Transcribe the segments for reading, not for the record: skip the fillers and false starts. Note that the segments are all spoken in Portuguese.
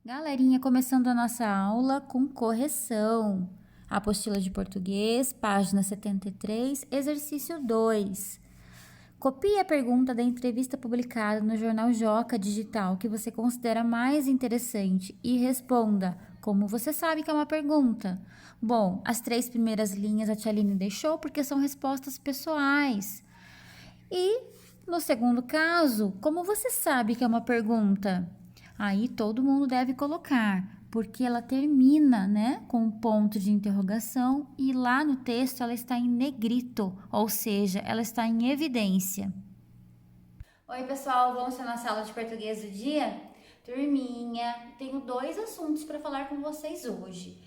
Galerinha, começando a nossa aula com correção. Apostila de português, página 73, exercício 2. Copie a pergunta da entrevista publicada no jornal Joca Digital que você considera mais interessante e responda como você sabe que é uma pergunta. Bom, as 3 primeiras linhas a Tia Aline deixou porque são respostas pessoais. E no segundo caso, como você sabe que é uma pergunta? Aí todo mundo deve colocar, porque ela termina, né, com um ponto de interrogação e lá no texto ela está em negrito, ou seja, ela está em evidência. Oi, pessoal, vamos para nossa aula de português do dia? Turminha, tenho 2 assuntos para falar com vocês hoje.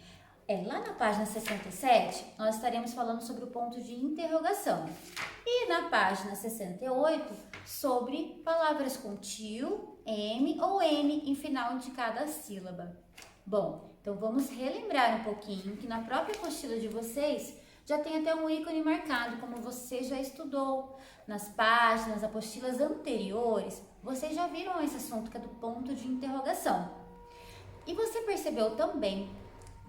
Lá na página 67, nós estaremos falando sobre o ponto de interrogação. E na página 68, sobre palavras com tio, M ou N em final de cada sílaba. Bom, então vamos relembrar um pouquinho que na própria apostila de vocês já tem até um ícone marcado, como você já estudou. Nas páginas, apostilas anteriores, vocês já viram esse assunto que é do ponto de interrogação. E você percebeu também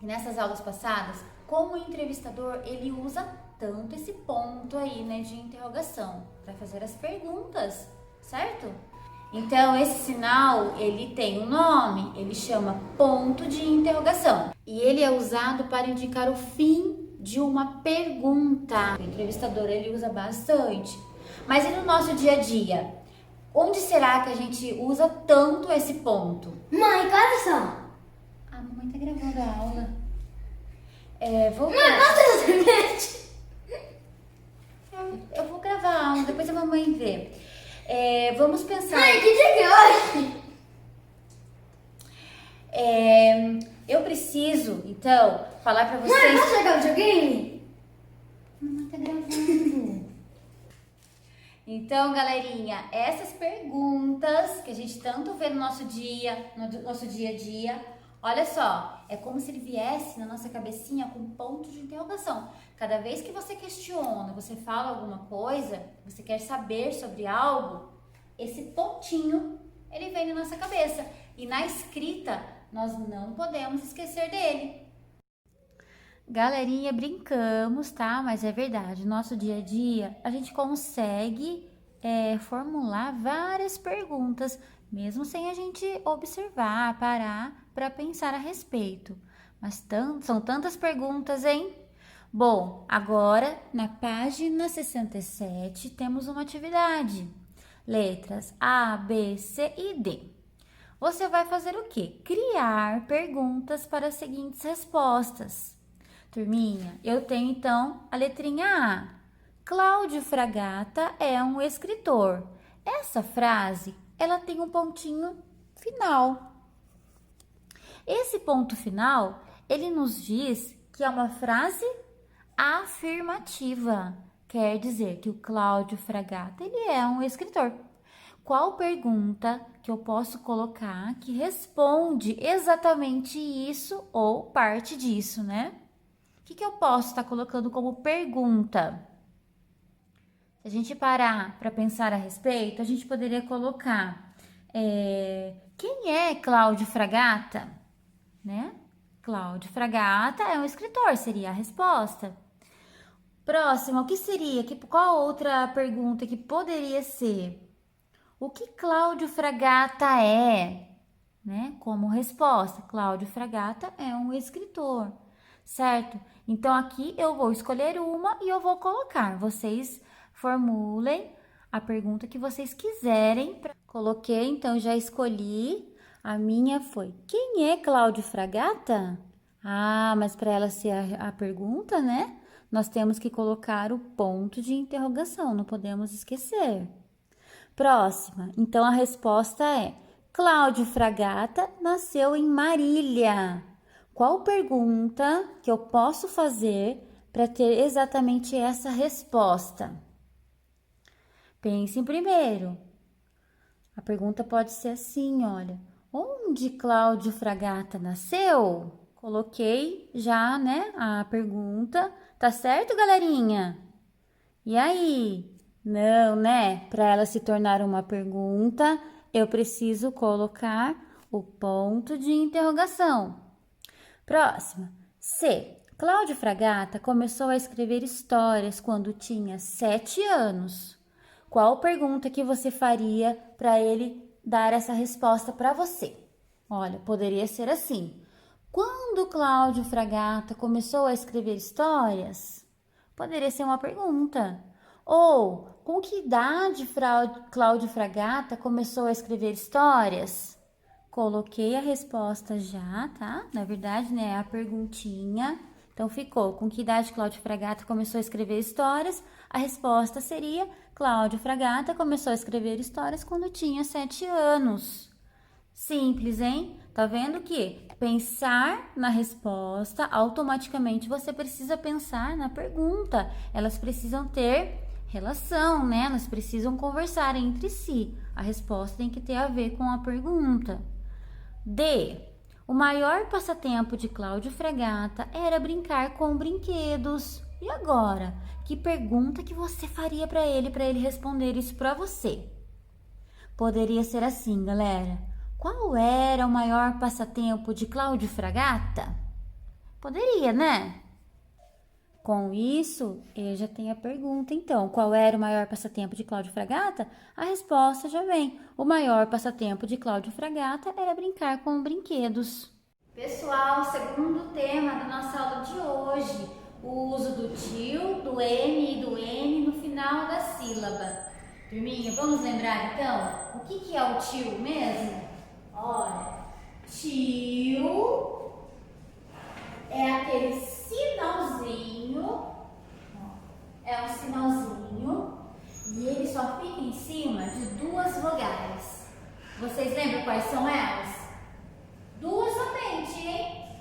que nessas aulas passadas, como o entrevistador, ele usa tanto esse ponto aí, né, de interrogação para fazer as perguntas, certo? Então, esse sinal, ele tem um nome, ele chama ponto de interrogação. E ele é usado para indicar o fim de uma pergunta. O entrevistador, ele usa bastante. Mas e no nosso dia a dia? Onde será que a gente usa tanto esse ponto? Mãe, que horas são? A mamãe tá gravando a aula. Vou Mãe, posso fazer sorvete? Eu vou gravar a aula, depois a mamãe vê. Vamos pensar. Mãe, que dia que é hoje? Eu preciso, então, falar pra Mãe, vocês. posso jogar videogame? Mamãe tá gravando. Então, galerinha, essas perguntas que a gente tanto vê no nosso dia a dia, olha só, é como se ele viesse na nossa cabecinha com ponto de interrogação. Cada vez que você questiona, você fala alguma coisa, você quer saber sobre algo, esse pontinho, ele vem na nossa cabeça. E na escrita, nós não podemos esquecer dele. Galerinha, brincamos, tá? Mas é verdade, no nosso dia a dia, a gente consegue formular várias perguntas, mesmo sem a gente observar, parar para pensar a respeito. Mas são tantas perguntas, hein? Bom, agora na página 67 temos uma atividade. Letras A, B, C e D. Você vai fazer o quê? Criar perguntas para as seguintes respostas. Turminha, eu tenho então a letrinha A. Cláudio Fragata é um escritor. Essa frase, ela tem um pontinho final. Esse ponto final, ele nos diz que é uma frase afirmativa. Quer dizer que o Cláudio Fragata, ele é um escritor. Qual pergunta que eu posso colocar que responde exatamente isso ou parte disso, né? O que eu posso estar colocando como pergunta? Se a gente parar para pensar a respeito, a gente poderia colocar quem é Cláudio Fragata? Né? Cláudio Fragata é um escritor, seria a resposta. Próximo, o que seria? Qual outra pergunta que poderia ser? O que Cláudio Fragata é? Né? Como resposta, Cláudio Fragata é um escritor, certo? Então, aqui eu vou escolher uma e eu vou colocar. Vocês formulem a pergunta que vocês quiserem. Coloquei, então já escolhi. A minha foi: quem é Cláudio Fragata? Ah, mas para ela ser a pergunta, né? Nós temos que colocar o ponto de interrogação, não podemos esquecer. Próxima. Então a resposta é: Cláudio Fragata nasceu em Marília. Qual pergunta que eu posso fazer para ter exatamente essa resposta? Pense primeiro. A pergunta pode ser assim, olha: onde Cláudio Fragata nasceu? Coloquei já, né, a pergunta. Tá certo, galerinha? E aí? Não, né? Para ela se tornar uma pergunta, eu preciso colocar O ponto de interrogação. Próxima. C. Cláudio Fragata começou a escrever histórias quando tinha 7 anos. Qual pergunta que você faria para ele dar essa resposta para você? Olha, poderia ser assim. Quando Cláudio Fragata começou a escrever histórias? Poderia ser uma pergunta. Ou, com que idade Cláudio Fragata começou a escrever histórias? Coloquei a resposta já, tá? Na verdade, né, a perguntinha. Então, ficou, com que idade Cláudio Fragata começou a escrever histórias? A resposta seria, Cláudio Fragata começou a escrever histórias quando tinha 7 anos. Simples, hein? Tá vendo que pensar na resposta, automaticamente você precisa pensar na pergunta. Elas precisam ter relação, né? Elas precisam conversar entre si. A resposta tem que ter a ver com a pergunta. D. O maior passatempo de Cláudio Fragata era brincar com brinquedos. E agora? Que pergunta que você faria para ele responder isso para você? Poderia ser assim, galera. Qual era o maior passatempo de Cláudio Fragata? Poderia, né? Com isso, eu já tenho a pergunta, então. Qual era o maior passatempo de Cláudio Fragata? A resposta já vem. O maior passatempo de Cláudio Fragata era brincar com brinquedos. Pessoal, segundo tema da nossa aula de hoje, o uso do tio, do M e do N no final da sílaba. Turminha, vamos lembrar então? O que é o tio mesmo? Olha, tio é aquele sinalzinho, é um sinalzinho e ele só fica em cima de 2 vogais. Vocês lembram quais são elas? 2 somente, hein?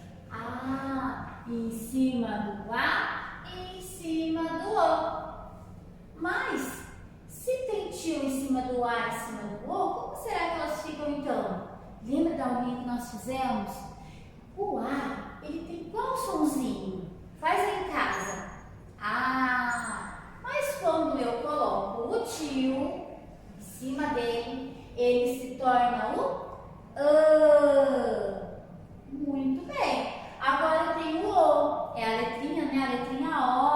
Em cima do A e em cima do O. Mas, se tem tio em cima do A e em cima do O, como será que elas ficam então? Lembra da aulinha que nós fizemos? O A, ele tem qual sonzinho? Faz aí em casa. Mas quando eu coloco o tio em cima dele, ele se torna o Muito bem. Agora eu tenho o O. É a letrinha, né? A letrinha O.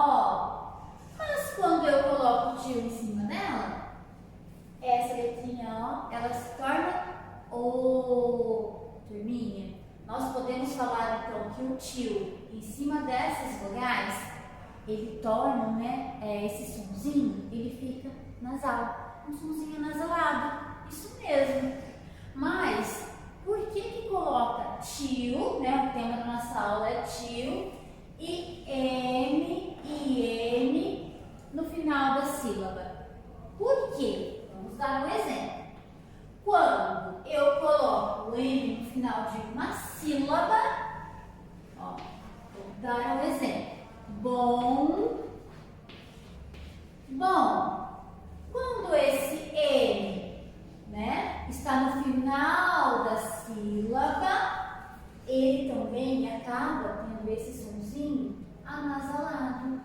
Mas quando eu coloco o tio em cima dela, essa letrinha O, ela se torna O. Turminha, nós podemos falar então que o tio, em cima dessas vogais, ele torna, né, esse sonzinho, ele fica nasal. Um sonzinho nasalado. Isso mesmo. Mas, por que coloca tio, né? O tema da nossa aula é tio, e M e N no final da sílaba? Por quê? Vamos dar um exemplo. Quando eu coloco o N no final de uma sílaba, vou dar um exemplo. Bom. Quando esse N, né, está no final da sílaba, ele também acaba tendo esse sonzinho anasalado.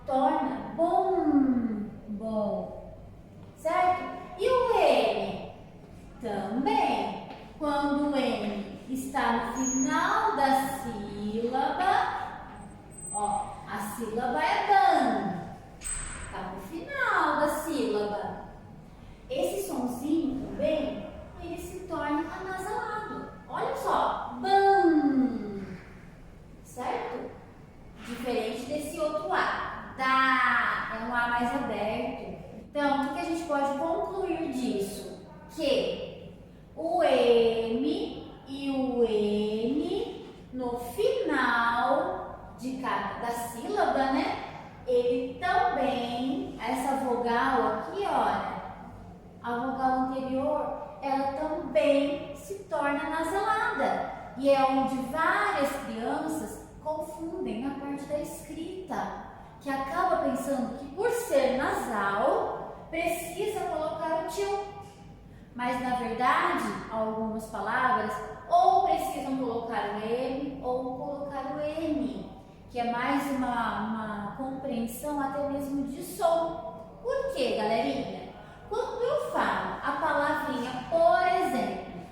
Torna bom. Certo? E o N? Também. Quando o N está no final da sílaba, a sílaba é ban. Está no final da sílaba. Esse sonzinho também, ele se torna anasalado. Olha só, ban. Certo? Diferente desse outro A. Dá, é um A mais aberto. Então, o que a gente pode concluir disso? Que o M e o N no final da sílaba, né? Ele também, essa vogal aqui, olha, a vogal anterior, ela também se torna nasalada. E é onde várias crianças confundem na parte da escrita, que acaba pensando que por ser nasal, precisa colocar o tio. Mas na verdade, algumas palavras ou precisam colocar o M ou colocar o N, que é mais uma compreensão até mesmo de som. Por quê, galerinha? Quando eu falo a palavrinha, por exemplo,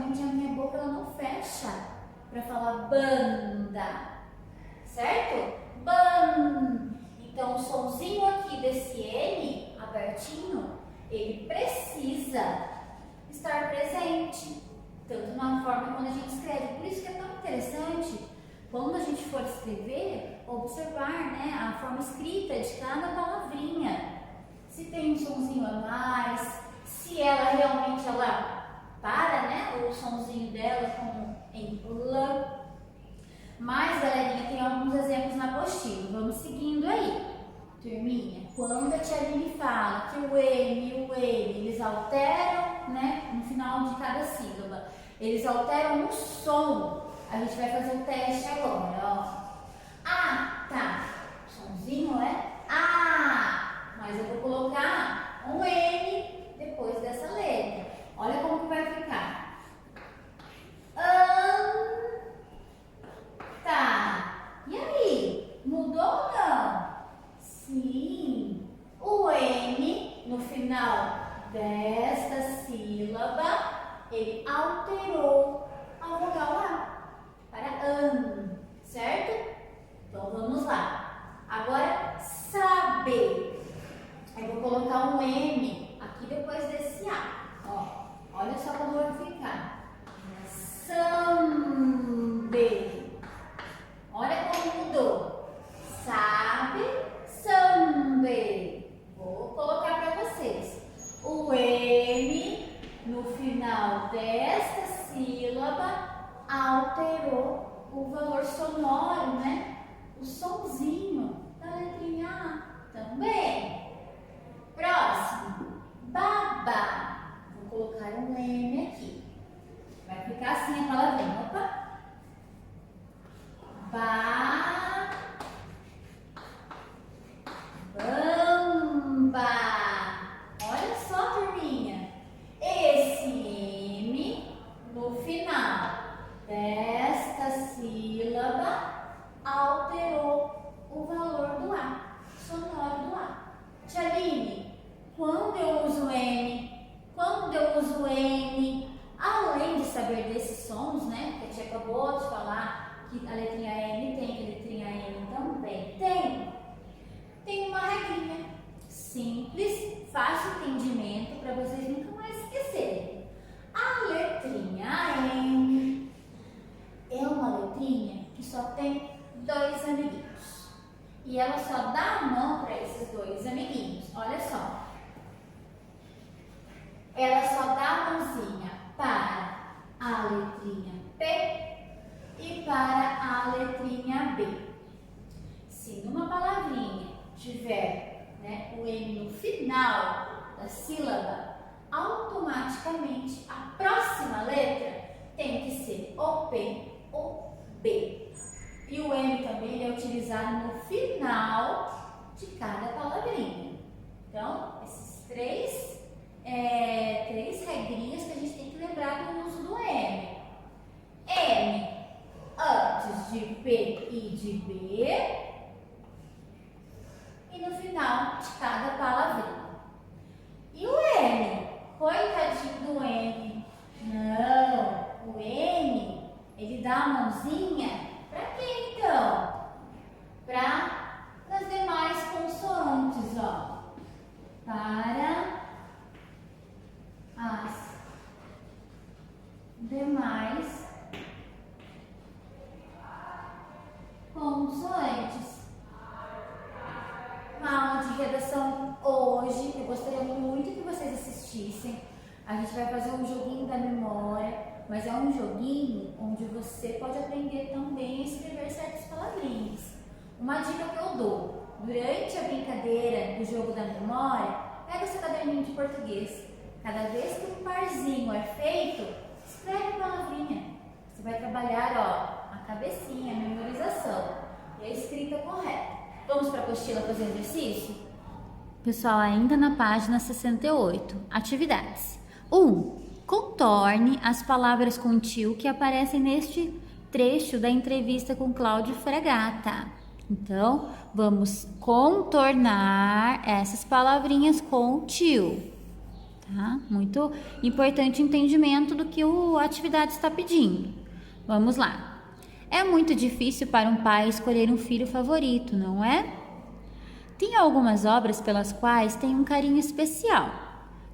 geralmente a minha boca ela não fecha para falar banda, certo? Ban. Então o sonzinho aqui desse N abertinho, ele precisa estar presente, tanto na forma quando a gente escreve. Por isso que é tão interessante, quando a gente for escrever, observar, né, a forma escrita de cada palavrinha. Se tem um sonzinho a mais, se ela realmente para, né, o sonzinho dela como em L. Mas, galerinha, tem alguns exemplos na apostila. Vamos seguindo aí. Turminha, quando a tia Aline fala que o M e o N, eles alteram, né, no final de cada sílaba, eles alteram o som. A gente vai fazer um teste agora, ó. Ah, tá. O sonzinho é A, mas eu vou colocar um N depois dessa letra. Olha como que vai ficar. Tá. E aí? Mudou ou não? Sim. O N no final desta sílaba, ele alterou a vogal A para certo? Então vamos lá. Agora, saber. Eu vou colocar um M aqui depois desse A. Ó, olha só como vai ficar. Saber. Olha como mudou. Sabe, saber. Vou colocar para vocês. O M no final desta sílaba alterou o valor sonoro, né? O sonzinho da letrinha A também. Próximo, baba. Vou colocar um M aqui. Vai ficar assim a palavrinha. Opa. Bamba. Olha só, turminha. Esse M no final desta sílaba alterou o valor do A, sonoro do A. Tia Aline, quando eu uso M, quando eu uso N, além de saber desses sons, né, que a tia acabou de falar, que a letrinha N tem, que a letrinha N também tem uma regrinha simples, fácil entendimento, para vocês nunca mais esquecerem. A letrinha N é uma letrinha que só tem dois amiguinhos. E ela só dá a mão para esses dois amiguinhos. Olha só. Ela só dá a mãozinha para a letrinha P e para a letrinha B. Se numa palavrinha tiver, né, o M no final da sílaba, automaticamente a próxima letra tem que ser o P ou B. E o M também é utilizado no final de cada palavrinha. Então, esses três regrinhas que a gente tem que lembrar do uso do M. M antes de P e de B. E no final de cada palavrinha. E o N? Coitadinho do N. Não, o N, ele dá a mãozinha para quem então? Para as demais consoantes, ó. Para as demais consoantes. Uma aula de redação hoje, eu gostaria muito que vocês assistissem. A gente vai fazer um joguinho da memória, mas é um joguinho onde você pode aprender também a escrever certas palavrinhas. Uma dica que eu dou, durante a brincadeira do jogo da memória, pega o seu caderninho de português. Cada vez que um parzinho é feito, escreve a palavrinha. Você vai trabalhar, ó, a cabecinha, a memorização e a escrita correta. Vamos para a apostila fazer o exercício? Pessoal, ainda na página 68, atividades. 1. Contorne as palavras com tio que aparecem neste trecho da entrevista com Cláudio Fragata. Então, vamos contornar essas palavrinhas com tio, Tá? Muito importante o entendimento do que a atividade está pedindo. Vamos lá. É muito difícil para um pai escolher um filho favorito, não é? Tem algumas obras pelas quais tenho um carinho especial.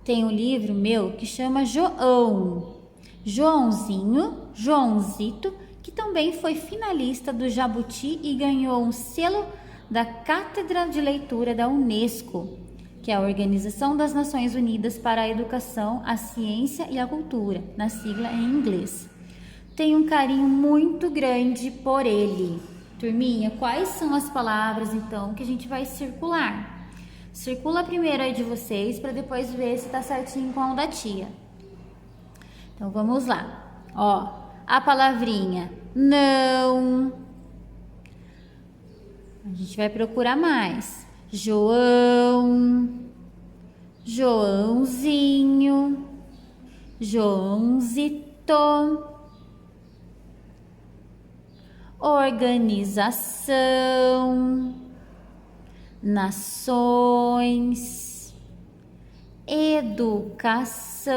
Tem um livro meu que chama João, Joãozinho, Joãozito, que também foi finalista do Jabuti e ganhou um selo da Cátedra de Leitura da Unesco, que é a Organização das Nações Unidas para a Educação, a Ciência e a Cultura, na sigla em inglês. Tenho um carinho muito grande por ele. Turminha, quais são as palavras, então, que a gente vai circular? Circula primeiro aí de vocês, para depois ver se tá certinho com o da tia. Então, vamos lá. Ó, a palavrinha não. A gente vai procurar mais. João, Joãozinho, Joãozito. Organização, nações, educação.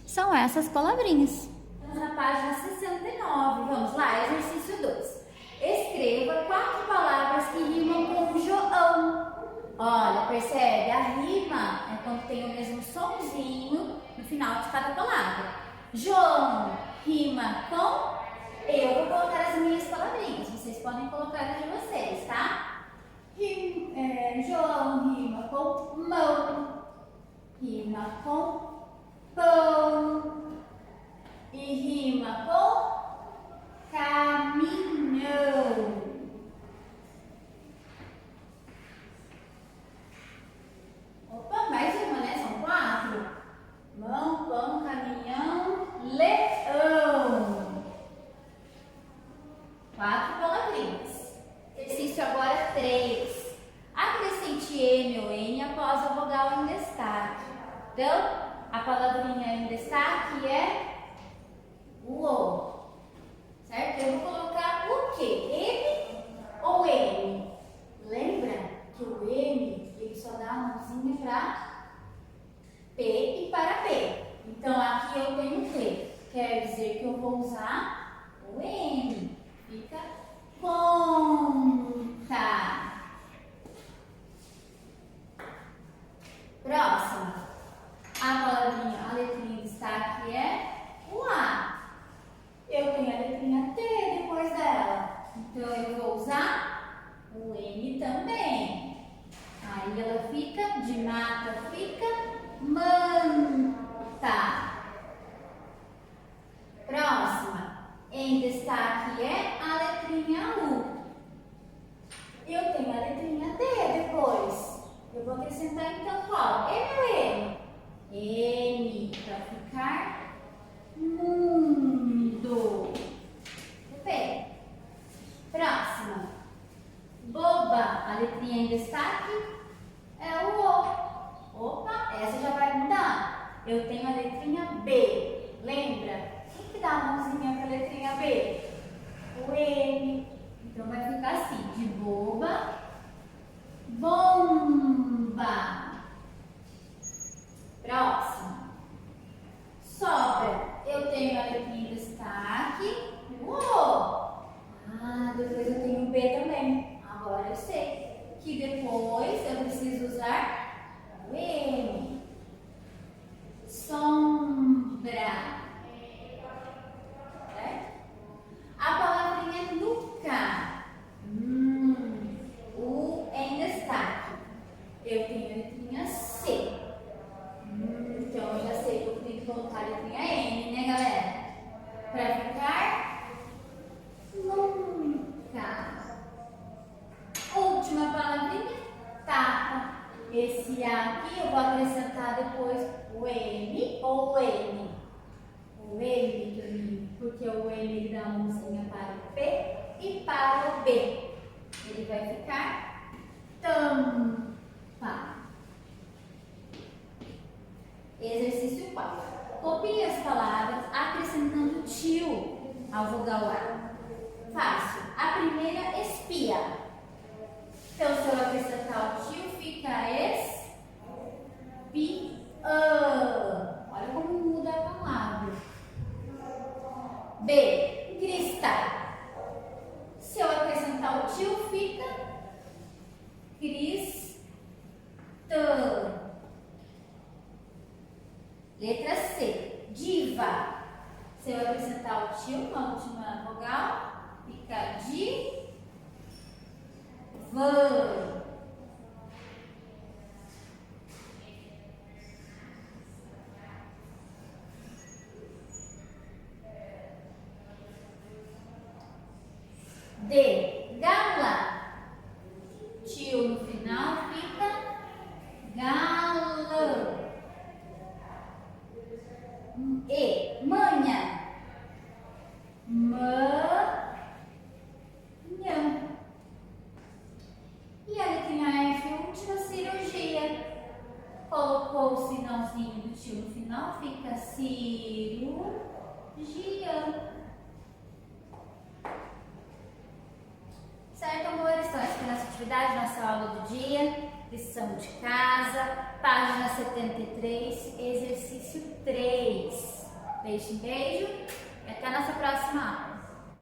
São essas palavrinhas. Estamos na página 69. Vamos lá, exercício 2. Escreva 4 palavras que rimam com João. Olha, percebe? A rima é quando tem o mesmo sonzinho no final de cada palavra. João rima com... Eu vou colocar as minhas palavrinhas, vocês podem colocar as de vocês, tá? João rima com mão, rima com pão e rima com caminhão. Opa, mais uma, né? São 4. Mão, pão, caminhão, leão. 4 palavrinhas. Exercício agora 3. Acrescente M ou N após a vogal em destaque. Então, a palavrinha em destaque é o O. Certo? Eu vou colocar o quê? M ou N? Lembra que o M, ele só dá a mãozinha para P e para P. Então, aqui eu tenho P. Quer dizer que eu vou usar o M. Fica conta. Próxima. A palavrinha, a letrinha de destaque é o A. Eu tenho a letrinha T depois dela. Então, eu vou usar o M também. Aí ela fica, de mata fica manta. Próxima. Em destaque é a letrinha U. Eu tenho a letrinha D depois. Eu vou acrescentar então qual? M ou M? M, para ficar mundo. Bem. Próxima. Boba, a letrinha em destaque é o O. Opa, essa já vai mudar. Eu tenho a letrinha B. Lembra? Quem que dá a mãozinha para a letrinha B? O M. Então vai ficar assim, de boba, bomba. Próximo. Sobra. Eu tenho a letrinha em destaque, o O. Depois eu tenho o B também. Agora eu sei que depois eu preciso usar o M. Sombra. A palavrinha nuca. O em destaque. Eu tenho a letrinha C. Então eu já sei que eu tenho que colocar a letrinha N, né, galera? Para ficar nunca. Última palavrinha, tapa. Esse A aqui eu vou acrescentar depois o M ou o N. O M, turminha, porque o M ele dá a mãozinha para o P e para o B. Ele vai ficar tampa. Exercício 4. Copie as palavras acrescentando tio ao vogal A. Fácil. A primeira, espia. Então, se eu acrescentar o tio, fica espia. Letra C, diva. Você vai acrescentar o tio, uma última vogal. Fica di, van. D, gala. Tio no final fica gala. E, manha. Manha. E a letrinha F, última, cirurgia. Colocou o sinalzinho do tio no final, fica cirurgia. Certo, amores? Então, essa foi a nossa atividade, nossa aula do dia, lição de casa, página 73, exercício 3. Beijo, beijo e até a nossa próxima aula.